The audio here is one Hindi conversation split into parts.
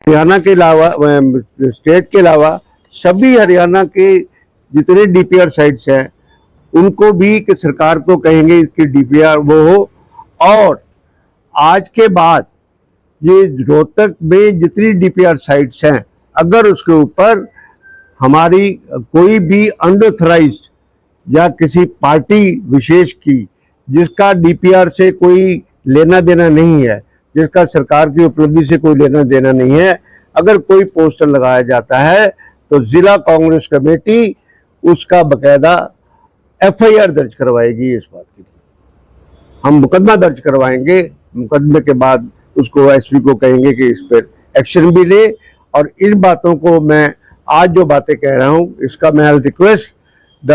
हरियाणा के अलावा स्टेट के अलावा सभी हरियाणा के जितने डीपीआर साइट्स हैं उनको भी कि सरकार को कहेंगे इसकी डीपीआर वो हो। और आज के बाद ये रोहतक में जितनी डीपीआर साइट्स हैं अगर उसके ऊपर हमारी कोई भी अनऑथराइज्ड या किसी पार्टी विशेष की जिसका डीपीआर से कोई लेना देना नहीं है, जिसका सरकार की उपलब्धि से कोई लेना देना नहीं है, अगर कोई पोस्टर लगाया जाता है तो जिला कांग्रेस कमेटी उसका बकायदा एफआईआर दर्ज करवाएगी। इस बात की हम मुकदमा दर्ज करवाएंगे। मुकदमे के बाद उसको एसपी को कहेंगे कि इस पर एक्शन भी ले। और इन बातों को मैं आज जो बातें कह रहा हूं इसका मैं request the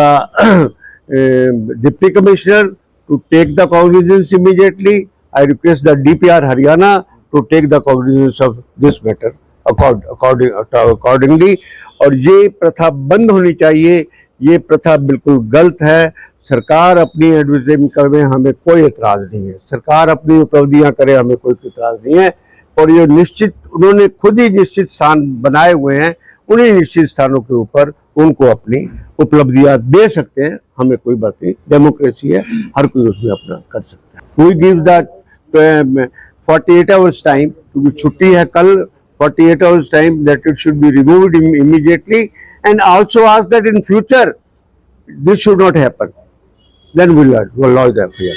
deputy commissioner to take the cognizance immediately. I request the DPR Haryana to take the cognizance of this matter accordingly. और ये प्रथा बंद होनी चाहिए। ये प्रथा बिल्कुल गलत है। सरकार अपनी एडवर्टाइजमेंट करे हमें कोई एतराज नहीं है, सरकार अपनी उपलब्धियां करे हमें कोई एतराज नहीं है। और ये निश्चित उन्होंने खुद ही निश्चित स्थान बनाए हुए हैं, उन्हीं निश्चित स्थानों के ऊपर उनको अपनी उपलब्धियां दे सकते हैं। हमें कोई बात नहीं, डेमोक्रेसी है, हर कोई उसमें अपना कर सकता है। We give the 48 hours time, क्योंकि छुट्टी है कल, 48 hours time that it should be removed immediately and also ask that in future this should not happen, then we'll lodge the FIR।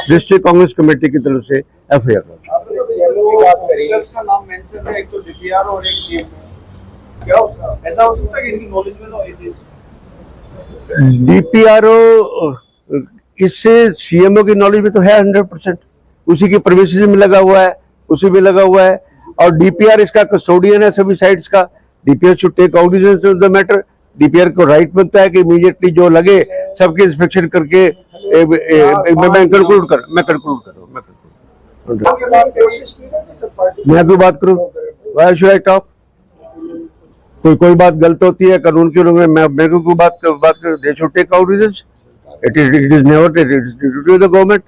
District Congress committee की तरफ से FIR लॉन्च। आपने तो सीएमओ की बात करी, का नाम मेंशन है, एक तो डीपीआर और एक सीएम। क्या ऐसा हो सकता है कि इनकी नॉलेज में ना ये चीज? डीपीआरओ इससे सीएमओ की नॉलेज में तो है 100%, उसी की परमिशन में लगा हुआ है, उसी में लगा हुआ है। और डीपीआर इसका कस्टोडियन है सभी साइट्स का। DPR should take cognizance of the matter. DPR को राइट बनता है कि इमीडिएटली जो लगे सबके इंस्पेक्शन करके मैं कंक्लूड कर मैं भी बात करूं। Why should I talk? कोई बात गलत होती है कानून के लोग मैं मेरे को बात कर दे should take cognizance. It is never duty of the government.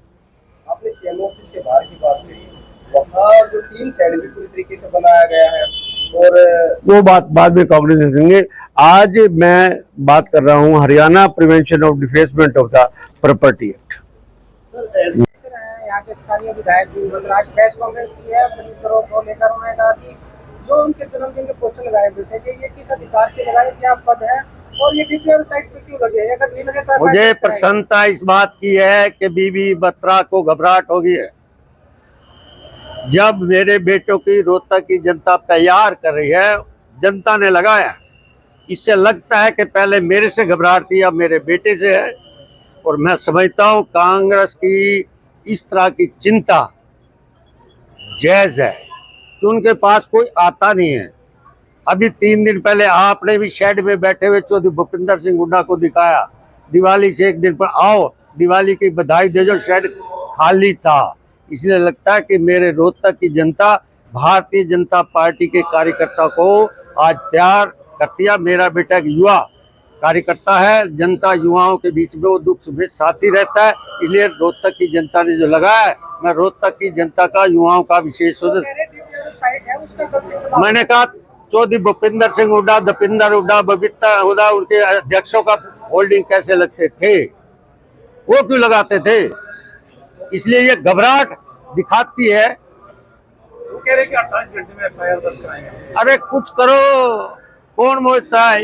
आपने सीएम ऑफिस के बाहर की बात करी, वहां जो 3 साइड भी पूरी तरीके से बनाया गया है और वो बात बाद में कांग्रेस करेंगे। आज मैं बात कर रहा हूं Haryana prevention of defacement of the property act. Sir ऐसे यहाँ के स्थानीय विधायक आज प्रेस कॉन्फ्रेंस की है, 25 करोड़ को लेकर उन्होंने कहा कि जो उनके जन्मदिन के पोस्टर लगाए हुए थे कि ये किस अधिकार से लगाए, क्या पद है और ये डीपीआर साइट पे क्यों लगे? अगर नहीं लगे तो मुझे प्रसन्नता इस बात की है कि बीबी बत्रा को घबराहट हो गई है। जब मेरे बेटों की रोहतक की जनता तैयार कर रही है, जनता ने लगाया, इससे लगता है कि पहले मेरे से घबराहट थी, अब मेरे बेटे से है। और मैं समझता हूँ कांग्रेस की इस तरह की चिंता जायज है कि उनके पास कोई आता नहीं है। अभी 3 दिन पहले आपने भी शेड में बैठे हुए चौधरी भूपिंदर सिंह हुड्डा को दिखाया, दिवाली से एक दिन पर आओ दिवाली की बधाई दे जो, शेड खाली था। इसलिए लगता है कि मेरे रोहतक की जनता भारतीय जनता पार्टी के कार्यकर्ता को आज प्यार करती है। मेरा बेटा एक युवा कार्यकर्ता है, जनता युवाओं के बीच में वो दुख सुख साथी रहता है। इसलिए रोहतक की जनता ने जो लगाया है, मैं रोहतक की जनता का, युवाओं का विशेष मैंने कहा चौधरी भूपिंदर सिंह हुड्डा, दपिंदर हुड्डा, बबीता हुड्डा, उनके अध्यक्षों का होल्डिंग कैसे लगते थे, वो क्यों लगाते थे? इसलिए ये घबराहट दिखाती है। वो कह रहे कि 28 घंटे में एफआईआर दर्ज कराएंगे। अरे कुछ करो, कौन मोचता है?